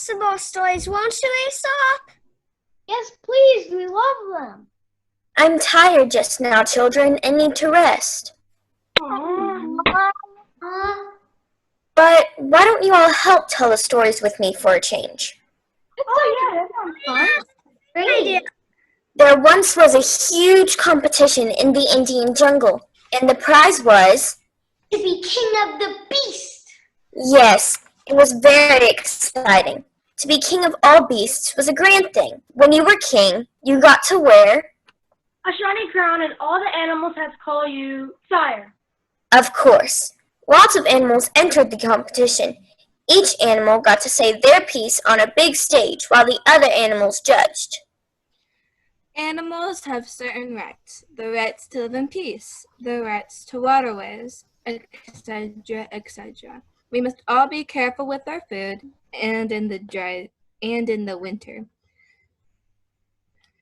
some more stories, won't you, Aesop? Yes, please, we love them. I'm tired just now, children, and need to rest. But why don't you all help tell the stories with me for a change? That sounds fun. Great idea. There once was a huge competition in the Indian jungle, and the prize was... To be king of the beast. Yes, it was very exciting. To be king of all beasts was a grand thing. When you were king, you got to wear... a shiny crown, and all the animals had to call you sire. Of course. Lots of animals entered the competition. Each animal got to say their piece on a big stage while the other animals judged. Animals have certain rights. The rights to live in peace, the rights to waterways, etc., etc. We must all be careful with our food and in the winter.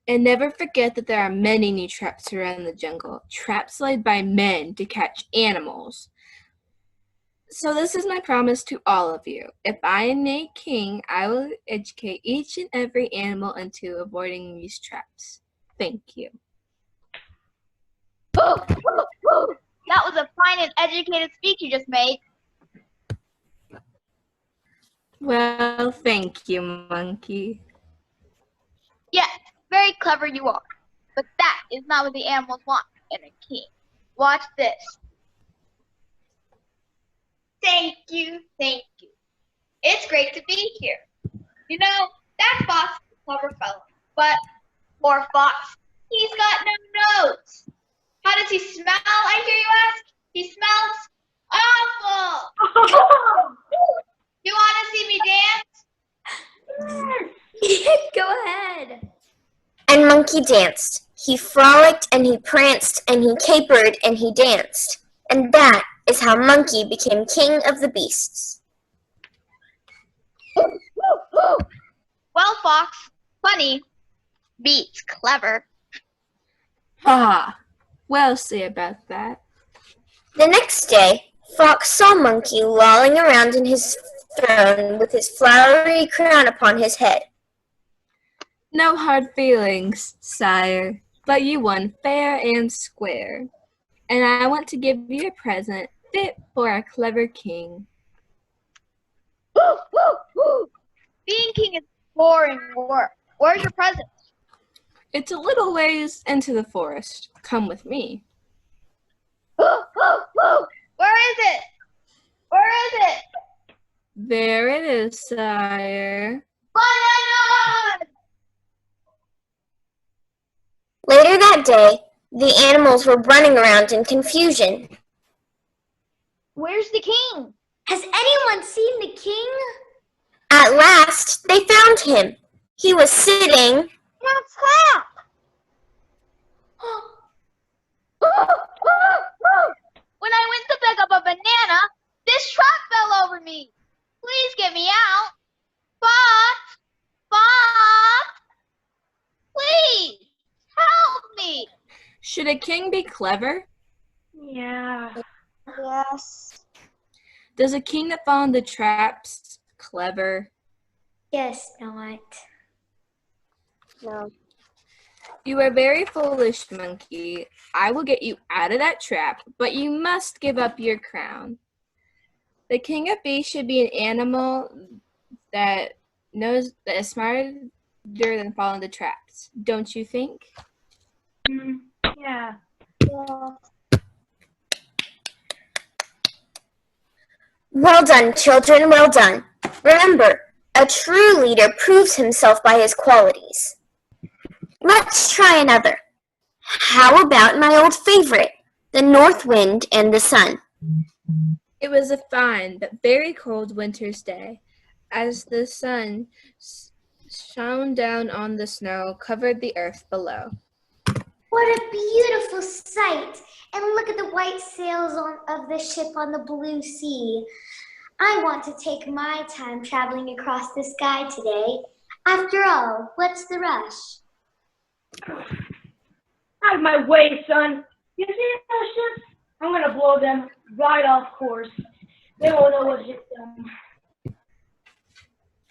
And never forget that there are many new traps around the jungle, traps laid by men to catch animals. So this is my promise to all of you. If I am made king, I will educate each and every animal into avoiding these traps. Thank you. Woo, woo, woo. That was a fine and educated speech you just made. Well, thank you, monkey. Yes, very clever you are. But that is not what the animals want in a king. Watch this. Thank you, thank you. It's great to be here. You know, that fox is a clever fellow, but poor fox, he's got no nose. How does he smell, I hear you ask? He smells awful. You want to see me dance? Go ahead. And Monkey danced. He frolicked and he pranced and he capered and he danced. And that is how Monkey became king of the beasts. Well, fox, funny beats clever. Ah, well say about that. The next day, Fox saw Monkey lolling around in his throne with his flowery crown upon his head. No hard feelings, sire, but you won fair and square. And I want to give you a present fit for a clever king. Woo, woo, woo. Being king is boring work. Where's your present? It's a little ways into the forest. Come with me. Woo, woo, woo. Where is it? Where is it? There it is, sire. Banana! Later that day, the animals were running around in confusion. Where's the king? Has anyone seen the king? At last, they found him. He was sitting... What's that? When I went to pick up a banana, this truck fell over me. Please get me out. Fox! Fox! Please, help me. Should a king be clever? Yeah. Yes. Does a king that fall into traps clever? Yes, not. No. You are very foolish, monkey. I will get you out of that trap, but you must give up your crown. The king of beasts should be an animal that is smarter than fall into traps. Don't you think? Yeah. Well done, children, well done. Remember, a true leader proves himself by his qualities. Let's try another. How about my old favorite, the north wind and the sun? It was a fine but very cold winter's day, as the sun shone down on the snow, covered the earth below. What a beautiful sight! And look at the white sails of the ship on the blue sea. I want to take my time traveling across the sky today. After all, what's the rush? Out of my way, son. You see those ships? I'm gonna blow them right off course. They won't know what hit them.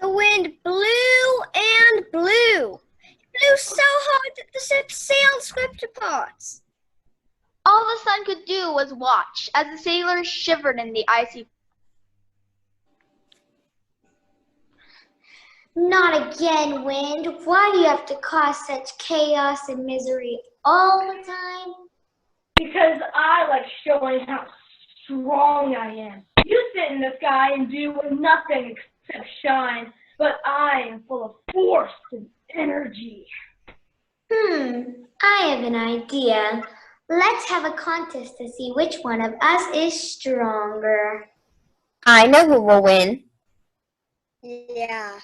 The wind blew and blew. It blew so hard that the ship's sails ripped apart. All the sun could do was watch as the sailors shivered in the icy. Not again, wind. Why do you have to cause such chaos and misery all the time? Because I like showing how strong I am. You sit in the sky and do nothing except shine, but I am full of force and energy. I have an idea. Let's have a contest to see which one of us is stronger. I know who will win. Yeah.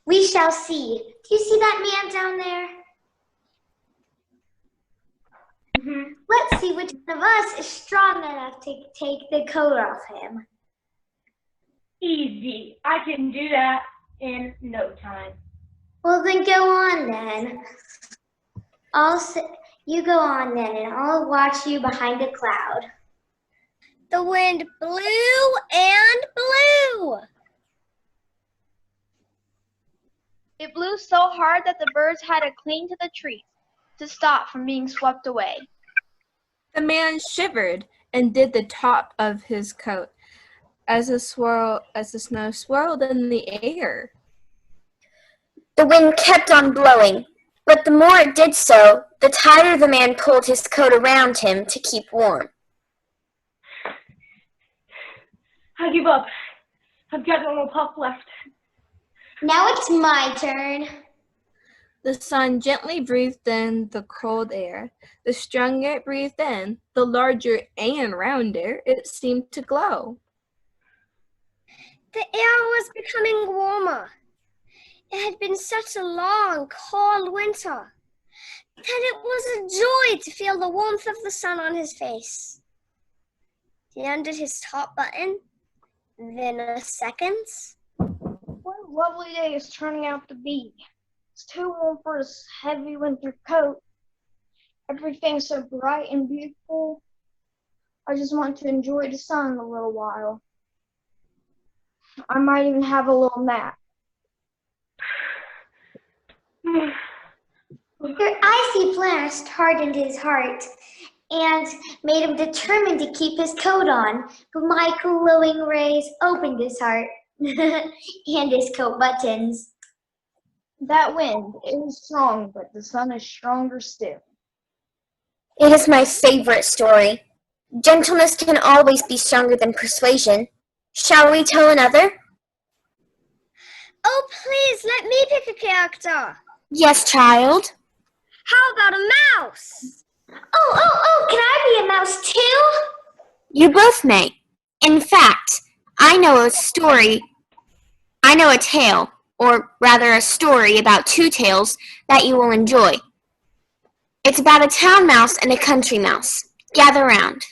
We shall see. Do you see that man down there? Let's see which one of us is strong enough to take the coat off him. Easy. I can do that in no time. Well, then go on then. You go on then, and I'll watch you behind a cloud. The wind blew and blew. It blew so hard that the birds had to cling to the trees to stop from being swept away. The man shivered and did the top of his coat as the snow swirled in the air. The wind kept on blowing, but the more it did so, the tighter the man pulled his coat around him to keep warm. I give up. I've got no more puff left. Now it's my turn. The sun gently breathed in the cold air. The stronger it breathed in, the larger and rounder it seemed to glow. The air was becoming warmer. It had been such a long, cold winter that it was a joy to feel the warmth of the sun on his face. He undid his top button, then a second. What a lovely day it's turning out to be. It's too warm for this heavy winter coat. Everything's so bright and beautiful. I just want to enjoy the sun a little while. I might even have a little nap. Your icy blast hardened his heart and made him determined to keep his coat on. But my glowing rays opened his heart and his coat buttons. That wind is strong, but the sun is stronger still. It is my favorite story. Gentleness can always be stronger than persuasion. Shall we tell another? Oh, please, let me pick a character. Yes, child. How about a mouse? Oh, can I be a mouse too? You both may. In fact, I know a tale, or rather a story about two tales that you will enjoy. It's about a town mouse and a country mouse. Gather round.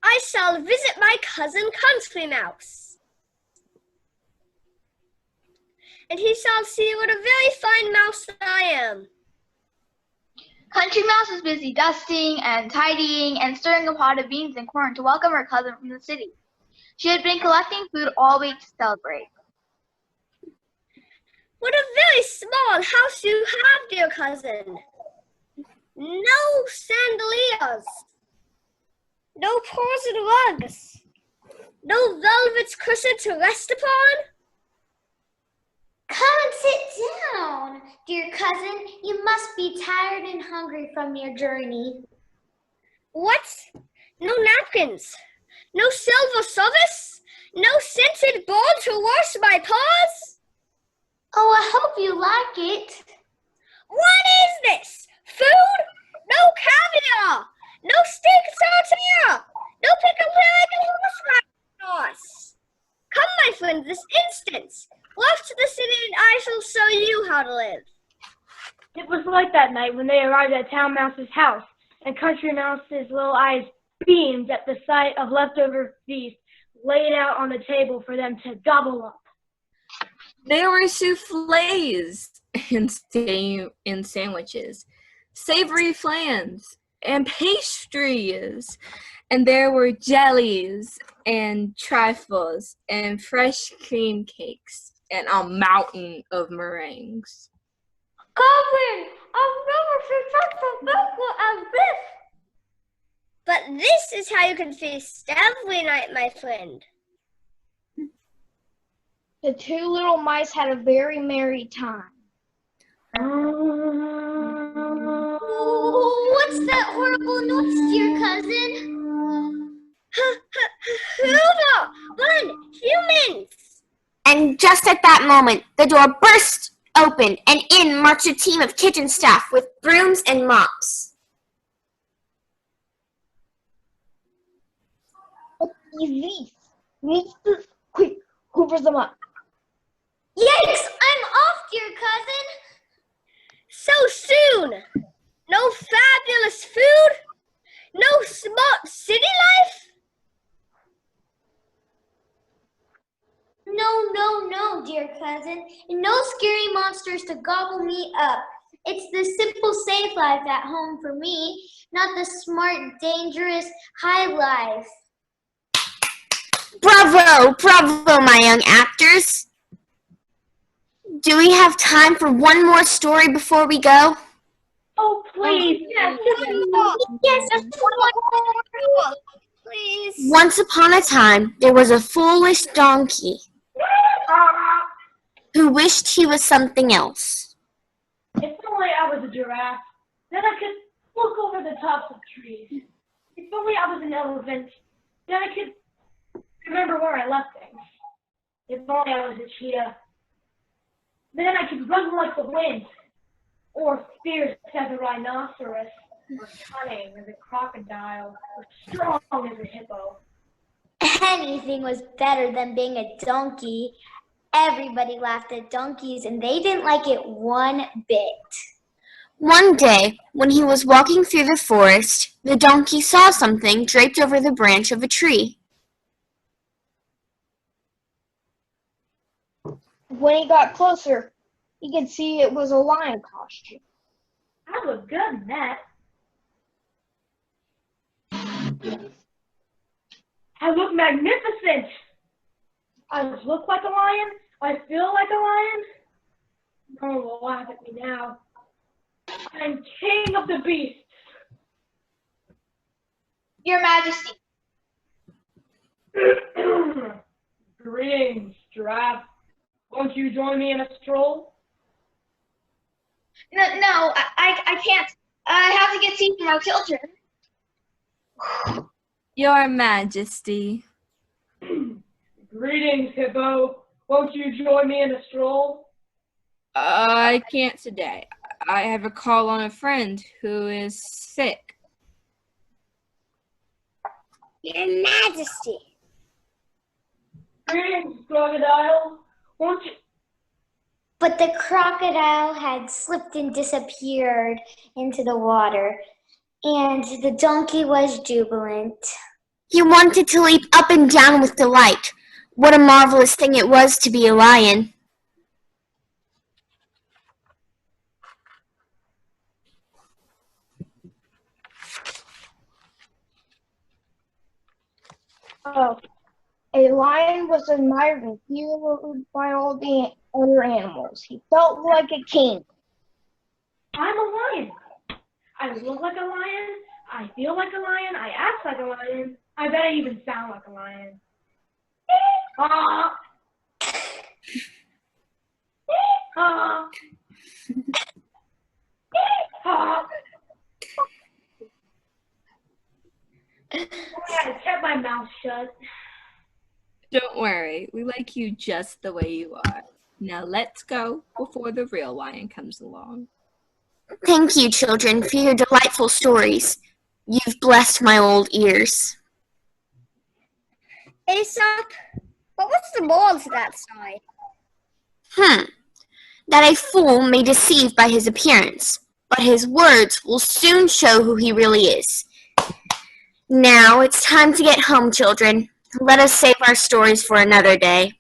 I shall visit my cousin Country Mouse, and he shall see what a very fine mouse I am. Country Mouse was busy dusting and tidying and stirring a pot of beans and corn to welcome her cousin from the city. She had been collecting food all week to celebrate. What a very small house you have, dear cousin. No chandeliers, no porcelain rugs, no velvet cushion to rest upon. Come and sit down, dear cousin. You must be tired and hungry from your journey. What? No napkins, no silver service, no scented bowl to wash my paws? Oh, I hope you like it. What is this? Food? No caviar, no steak tortilla, no pickle and horseradish sauce. Come, my friend, this instant. Off to the city and I shall show you how to live. It was like that night when they arrived at Town Mouse's house, and Country Mouse's little eyes beamed at the sight of leftover feast laid out on the table for them to gobble up. There were soufflés and sandwiches, savory flans, and pastries, And there were jellies and trifles and fresh cream cakes and a mountain of meringues. Goblin, I've never seen such a banquet as this. But this is how you can feast every night, my friend. The two little mice had a very merry time. What's that horrible noise, dear cousin? Hoover! Run! Humans! And just at that moment, the door burst open, and in marched a team of kitchen staff with brooms and mops. What is this? Needs this quick. Hoover them up. Yikes, I'm off, dear cousin. So soon! No fabulous food? No smart city life? No, dear cousin. And no scary monsters to gobble me up. It's the simple, safe life at home for me, not the smart, dangerous, high life. Bravo, bravo, my young actors. Do we have time for one more story before we go? Oh, please. Yes, Yes, just one more. Please. Once upon a time, there was a foolish donkey who wished he was something else. If only I was a giraffe, then I could look over the tops of trees. If only I was an elephant, then I could remember where I left things. If only I was a cheetah, then I could run like the wind, or fierce as a rhinoceros, or cunning as a crocodile, or strong as a hippo. Anything was better than being a donkey. Everybody laughed at donkeys, and they didn't like it one bit. One day, when he was walking through the forest, the donkey saw something draped over the branch of a tree. When he got closer, he could see it was a lion costume. I look good in that. I look magnificent. I look like a lion. I feel like a lion. No one will laugh at me now. I'm king of the beasts. Your Majesty. Greetings, giraffe. Won't you join me in a stroll? No, I can't. I have to get tea for my children. Your Majesty. Greetings, hippo. Won't you join me in a stroll? I can't today. I have a call on a friend who is sick. Your Majesty. Greetings, crocodile. Won't you? But the crocodile had slipped and disappeared into the water, and the donkey was jubilant. He wanted to leap up and down with delight. What a marvelous thing it was to be a lion. Oh, a lion was admired and feared by all the other animals. He felt like a king. I'm a lion. I look like a lion. I feel like a lion. I act like a lion. I bet I even sound like a lion. Ah. Ah. Ah. I kept my mouth shut. Don't worry, we like you just the way you are. Now let's go before the real lion comes along. Thank you, children, for your delightful stories. You've blessed my old ears. Aesop, but what's the moral to that story? That a fool may deceive by his appearance, but his words will soon show who he really is. Now it's time to get home, children. Let us save our stories for another day.